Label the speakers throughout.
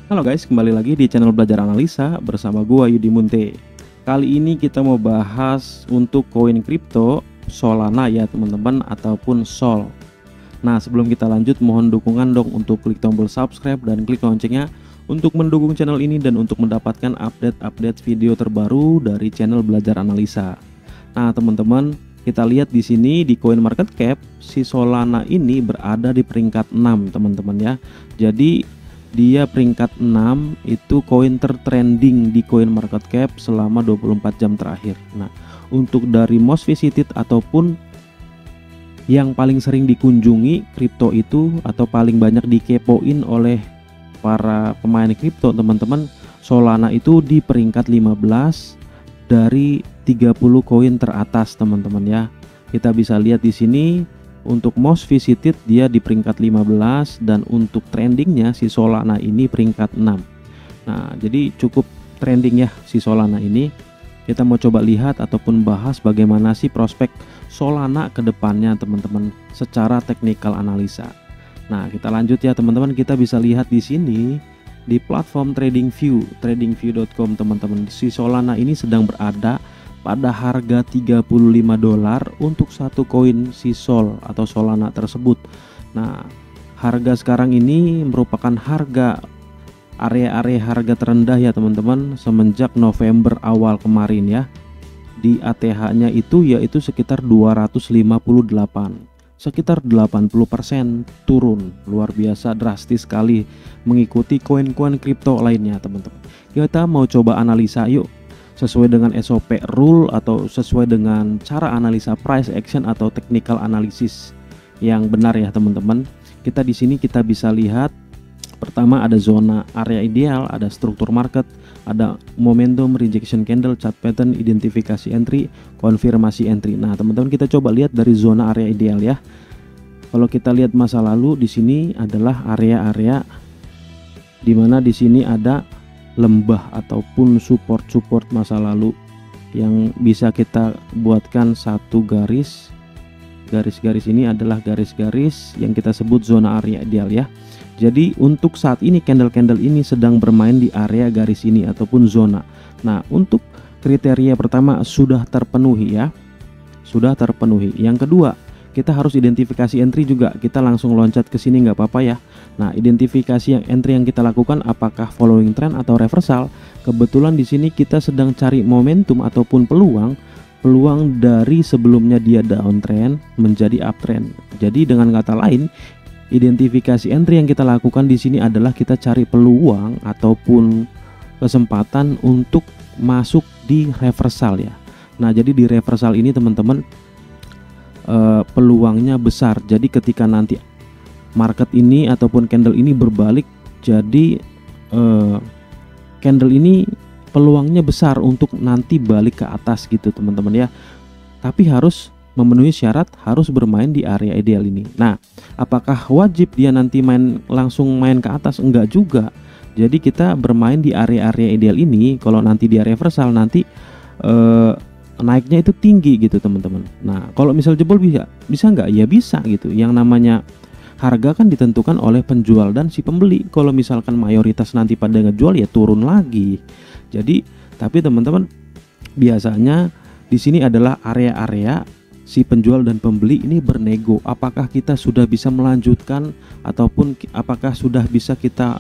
Speaker 1: Halo guys, kembali lagi di channel Belajar Analisa bersama gua Yudi Munte. Kali ini kita mau bahas untuk koin kripto Solana ya teman-teman, ataupun Sol. Nah, sebelum kita lanjut, mohon dukungan dong untuk klik tombol subscribe dan klik loncengnya untuk mendukung channel ini dan untuk mendapatkan update-update video terbaru dari channel Belajar Analisa. Nah, teman-teman, kita lihat di sini di Coin Market Cap, si Solana ini berada di peringkat 6, teman-teman ya. Jadi dia peringkat 6 itu koin tertrending di Coin Market Cap selama 24 jam terakhir. Nah, untuk dari most visited ataupun yang paling sering dikunjungi kripto itu atau paling banyak dikepoin oleh para pemain kripto, teman-teman, Solana itu di peringkat 15 dari 30 koin teratas, teman-teman ya. Kita bisa lihat di sini untuk most visited dia di peringkat 15 dan untuk trendingnya si Solana ini peringkat 6. Nah, jadi cukup trending ya si Solana ini. Kita mau coba lihat ataupun bahas bagaimana sih prospek Solana ke depannya, teman-teman, secara teknikal analisa. Nah, kita lanjut ya teman-teman. Kita bisa lihat di sini di platform TradingView, tradingview.com, teman-teman. Si Solana ini sedang berada pada harga $35 untuk satu koin si Sol atau Solana tersebut. Nah, harga sekarang ini merupakan area harga terendah ya teman-teman semenjak November awal kemarin ya. Di ATH-nya itu yaitu sekitar 258, sekitar 80% turun, luar biasa drastis sekali mengikuti koin-koin kripto lainnya, teman-teman. Kita mau coba analisa yuk, sesuai dengan SOP rule atau sesuai dengan cara analisa price action atau technical analysis yang benar ya teman-teman. Kita di sini kita bisa lihat pertama ada zona area ideal, ada struktur market, ada momentum, rejection candle, chart pattern, identifikasi entry, konfirmasi entry. Nah, teman-teman, kita coba lihat dari zona area ideal ya. Kalau kita lihat masa lalu, di sini adalah area-area di mana di sini ada lembah ataupun support masa lalu yang bisa kita buatkan satu garis. Garis-garis ini adalah garis-garis yang kita sebut zona area ideal ya. Jadi untuk saat ini candle-candle ini sedang bermain di area garis ini ataupun zona. Nah, untuk kriteria pertama sudah terpenuhi ya. Sudah terpenuhi. Yang kedua, kita harus identifikasi entry juga. Kita langsung loncat ke sini nggak apa-apa ya. Nah, identifikasi yang entry yang kita lakukan apakah following trend atau reversal. Kebetulan di sini kita sedang cari momentum ataupun peluang dari sebelumnya dia downtrend menjadi uptrend. Jadi dengan kata lain, identifikasi entry yang kita lakukan di sini adalah kita cari peluang ataupun kesempatan untuk masuk di reversal ya. Nah, jadi di reversal ini teman-teman peluangnya besar. Jadi ketika nanti market ini ataupun candle ini berbalik, jadi candle ini peluangnya besar untuk nanti balik ke atas gitu teman-teman ya. Tapi harus memenuhi syarat harus bermain di area ideal ini. Nah, apakah wajib dia nanti langsung main ke atas? Enggak juga. Jadi kita bermain di area-area ideal ini. Kalau nanti dia reversal nanti naiknya itu tinggi gitu teman-teman. Nah, kalau misal jebol bisa nggak? Ya bisa gitu. Yang namanya harga kan ditentukan oleh penjual dan si pembeli. Kalau misalkan mayoritas nanti pada ngejual ya turun lagi. Jadi, tapi teman-teman, biasanya di sini adalah area-area si penjual dan pembeli ini bernego. Apakah kita sudah bisa melanjutkan ataupun apakah sudah bisa kita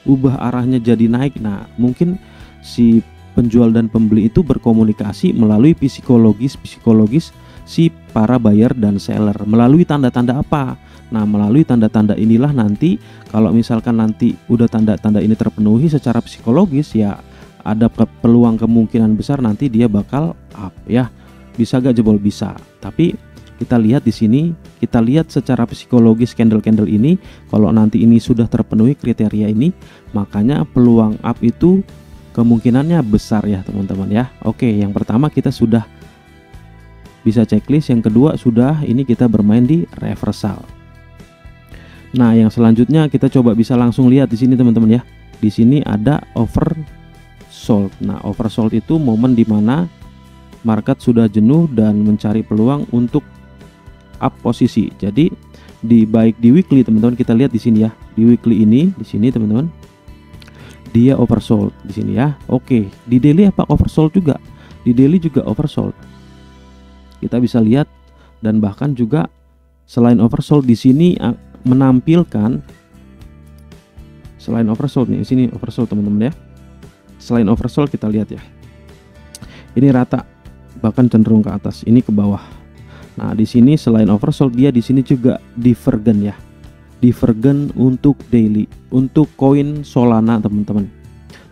Speaker 1: ubah arahnya jadi naik. Nah, mungkin si penjual dan pembeli itu berkomunikasi melalui psikologis si para buyer dan seller. Melalui tanda-tanda apa? Nah, melalui tanda-tanda inilah nanti kalau misalkan nanti udah tanda-tanda ini terpenuhi secara psikologis ya ada peluang kemungkinan besar nanti dia bakal up ya. Bisa gak jebol? Bisa. Tapi kita lihat di sini, kita lihat secara psikologis candle-candle ini, kalau nanti ini sudah terpenuhi kriteria ini, makanya peluang up itu kemungkinannya besar ya teman-teman ya. Oke, yang pertama kita sudah bisa checklist, yang kedua sudah ini kita bermain di reversal. Nah, yang selanjutnya kita coba bisa langsung lihat di sini teman-teman ya. Di sini ada oversold. Nah, oversold itu momen dimana market sudah jenuh dan mencari peluang untuk up posisi. Jadi baik di weekly teman-teman, kita lihat di sini ya. Di weekly ini di sini teman-teman. dia oversold di sini ya. Oke, di daily apa oversold juga? Di daily juga oversold. Kita bisa lihat, dan bahkan juga selain oversold di sini menampilkan, selain oversold nih, di sini oversold teman-teman ya. Selain oversold kita lihat ya. Ini rata, bahkan cenderung ke atas, ini ke bawah. Nah, di sini selain oversold dia di sini juga divergen ya. Divergen untuk daily, untuk koin Solana teman-teman.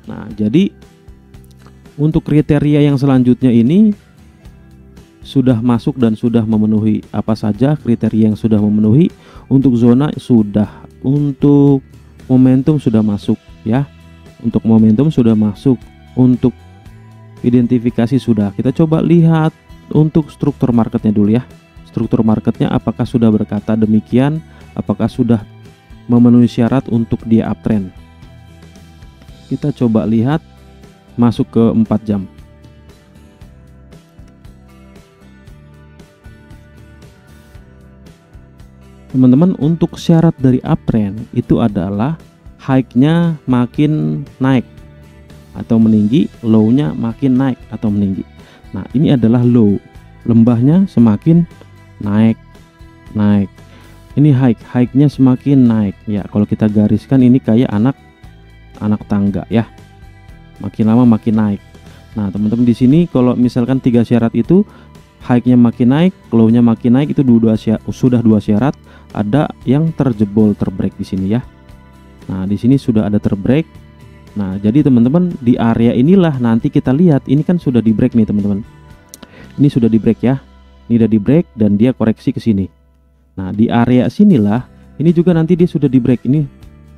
Speaker 1: Nah, jadi untuk kriteria yang selanjutnya ini sudah masuk dan sudah memenuhi. Apa saja kriteria yang sudah memenuhi? Untuk zona sudah, untuk momentum sudah masuk ya. Untuk momentum sudah masuk, untuk identifikasi sudah. Kita coba lihat untuk struktur marketnya dulu ya. Struktur marketnya apakah sudah berkata demikian, apakah sudah memenuhi syarat untuk dia uptrend. Kita coba lihat masuk ke 4 jam. Teman-teman, untuk syarat dari uptrend itu adalah high-nya makin naik atau meninggi, low-nya makin naik atau meninggi. Nah, ini adalah low, lembahnya semakin naik. Ini high-nya semakin naik ya. Kalau kita gariskan ini kayak anak tangga ya, makin lama makin naik. Nah, teman-teman, di sini kalau misalkan 3 syarat itu, high-nya makin naik, low-nya makin naik, itu sudah 2 syarat. Ada yang terjebol, terbreak di sini ya. Nah, di sini sudah ada terbreak. Nah, jadi teman-teman, di area inilah nanti kita lihat, ini kan sudah di break nih teman-teman. Ini sudah di break ya. Ini udah di break dan dia koreksi ke sini. Nah, di area sinilah, ini juga nanti dia sudah di break. Ini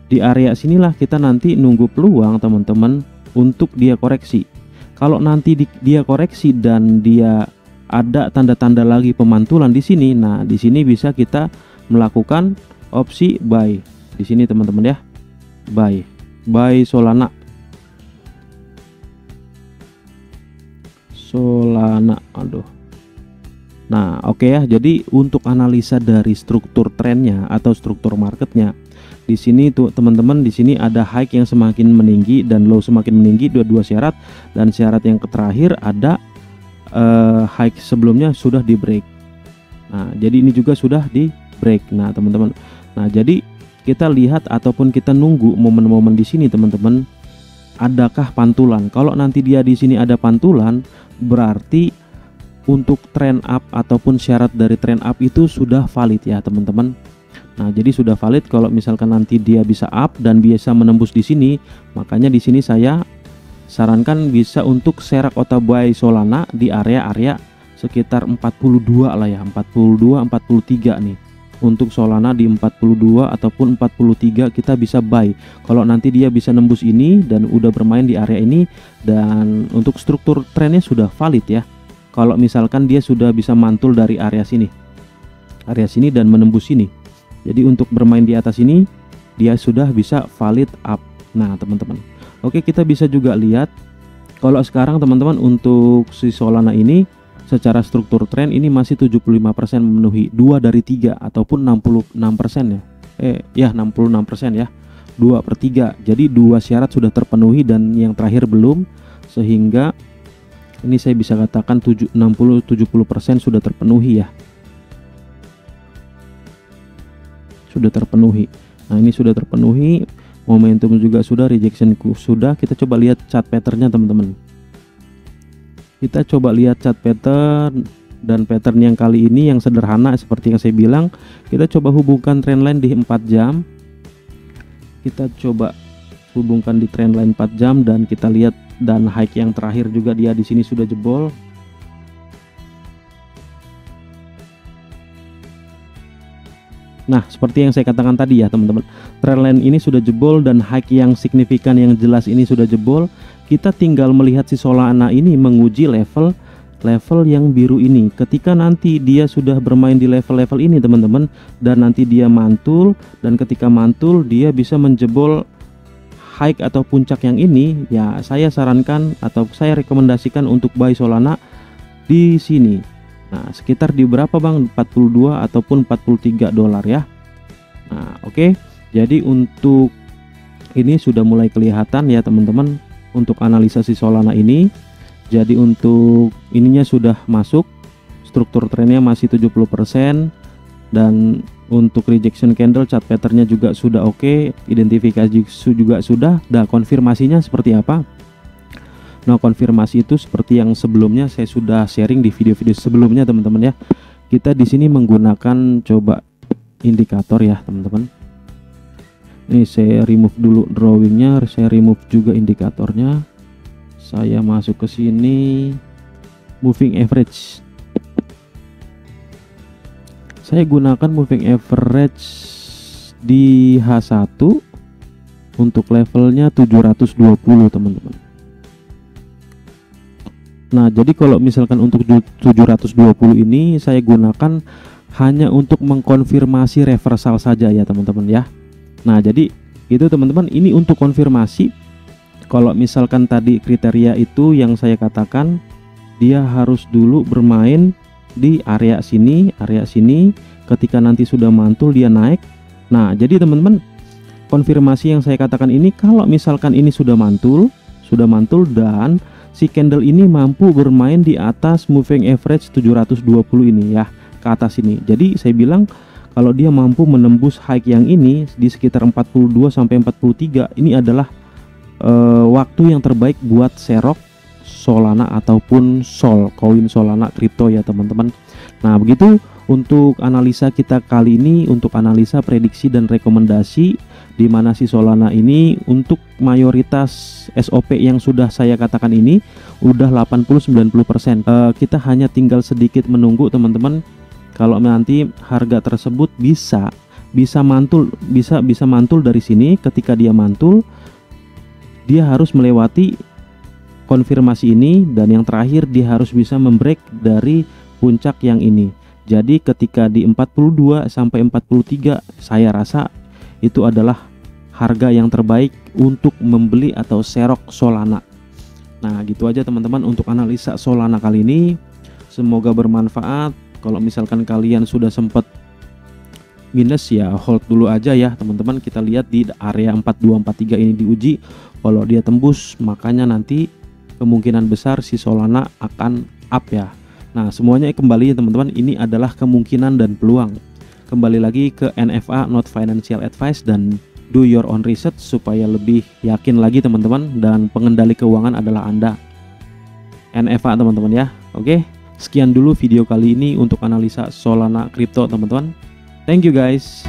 Speaker 1: di area sinilah kita nanti nunggu peluang teman-teman untuk dia koreksi. Kalau nanti dia koreksi dan dia ada tanda-tanda lagi pemantulan di sini, nah di sini bisa kita melakukan opsi buy di sini teman-teman ya. Buy Solana. Aduh. Nah, oke ya. Jadi untuk analisa dari struktur trennya atau struktur marketnya, di sini tuh teman-teman, di sini ada high yang semakin meninggi dan low semakin meninggi, dua syarat. Dan syarat yang terakhir ada high sebelumnya sudah di break. Nah, jadi ini juga sudah di break. Nah, teman-teman. Nah, jadi kita lihat ataupun kita nunggu momen-momen di sini, teman-teman. Adakah pantulan? Kalau nanti dia di sini ada pantulan, berarti untuk trend up ataupun syarat dari trend up itu sudah valid ya, teman-teman. Nah, jadi sudah valid kalau misalkan nanti dia bisa up dan bisa menembus di sini, makanya di sini saya sarankan bisa untuk serak atau buy Solana di area-area sekitar 42 lah ya, 42 43 nih. Untuk Solana di 42 ataupun 43 kita bisa buy kalau nanti dia bisa nembus ini dan udah bermain di area ini, dan untuk struktur trennya sudah valid ya. Kalau misalkan dia sudah bisa mantul dari area sini dan menembus sini, jadi untuk bermain di atas ini dia sudah bisa valid up. Nah, teman-teman, oke, kita bisa juga lihat kalau sekarang teman-teman untuk si Solana ini secara struktur tren ini masih 75% memenuhi, 2 dari 3 ataupun 66% ya. 66% ya. 2/3. Jadi 2 syarat sudah terpenuhi dan yang terakhir belum, sehingga ini saya bisa katakan 60-70% sudah terpenuhi ya. Sudah terpenuhi. Nah, ini sudah terpenuhi, momentum juga sudah, rejection sudah. Kita coba lihat chart patternnya teman-teman. Kita coba lihat chart pattern, dan pattern yang kali ini yang sederhana seperti yang saya bilang. Kita coba hubungkan trendline di 4 jam. Kita coba hubungkan di trendline 4 jam dan kita lihat, dan high yang terakhir juga dia di sini sudah jebol. Nah, seperti yang saya katakan tadi ya teman-teman, trendline ini sudah jebol dan high yang signifikan yang jelas ini sudah jebol. Kita tinggal melihat si Solana ini menguji level yang biru ini. Ketika nanti dia sudah bermain di level-level ini teman-teman, dan nanti dia mantul, dan ketika mantul dia bisa menjebol high atau puncak yang ini, ya saya sarankan atau saya rekomendasikan untuk buy Solana di sini. Nah, sekitar di berapa Bang? 42 ataupun 43 dolar ya. Nah, oke. Jadi untuk ini sudah mulai kelihatan ya teman-teman untuk analisa si Solana ini. Jadi untuk ininya sudah masuk, struktur trennya masih 70%, dan untuk rejection candle chart patternnya juga sudah oke, identifikasi juga sudah. Nah, konfirmasinya seperti apa? Nah, konfirmasi itu seperti yang sebelumnya saya sudah sharing di video-video sebelumnya teman-teman ya. Kita di sini menggunakan coba indikator ya teman-teman. Ini saya remove dulu drawingnya, saya remove juga indikatornya. Saya masuk ke sini, moving average. Saya gunakan moving average di H1 untuk levelnya 720 teman-teman. Nah, jadi kalau misalkan untuk 720 ini saya gunakan hanya untuk mengkonfirmasi reversal saja ya teman-teman ya. Nah, jadi itu teman-teman, ini untuk konfirmasi. Kalau misalkan tadi kriteria itu yang saya katakan, dia harus dulu bermain di area sini, ketika nanti sudah mantul dia naik. Nah, jadi teman-teman, konfirmasi yang saya katakan ini kalau misalkan ini sudah mantul dan si candle ini mampu bermain di atas moving average 720 ini ya, ke atas ini. Jadi saya bilang kalau dia mampu menembus high yang ini di sekitar 42 sampai 43, ini adalah waktu yang terbaik buat serok Solana ataupun Sol, koin Solana kripto ya teman-teman. Nah, begitu untuk analisa kita kali ini, untuk analisa prediksi dan rekomendasi di mana si Solana ini untuk mayoritas SOP yang sudah saya katakan ini udah 80-90%. Kita hanya tinggal sedikit menunggu teman-teman. Kalau nanti harga tersebut bisa mantul dari sini. Ketika dia mantul, dia harus melewati konfirmasi ini, dan yang terakhir dia harus bisa membreak dari puncak yang ini. Jadi ketika di 42 sampai 43, saya rasa itu adalah harga yang terbaik untuk membeli atau serok Solana. Nah, gitu aja teman-teman untuk analisa Solana kali ini. Semoga bermanfaat. Kalau misalkan kalian sudah sempat minus ya hold dulu aja ya teman-teman. Kita lihat di area 4243 ini diuji. Kalau dia tembus, makanya nanti kemungkinan besar si Solana akan up ya. Nah, semuanya kembali teman-teman, ini adalah kemungkinan dan peluang. Kembali lagi ke NFA, not financial advice, dan do your own research supaya lebih yakin lagi teman-teman, dan pengendali keuangan adalah Anda. NFA teman-teman ya. Oke, sekian dulu video kali ini untuk analisa Solana kripto teman-teman. Thank you guys.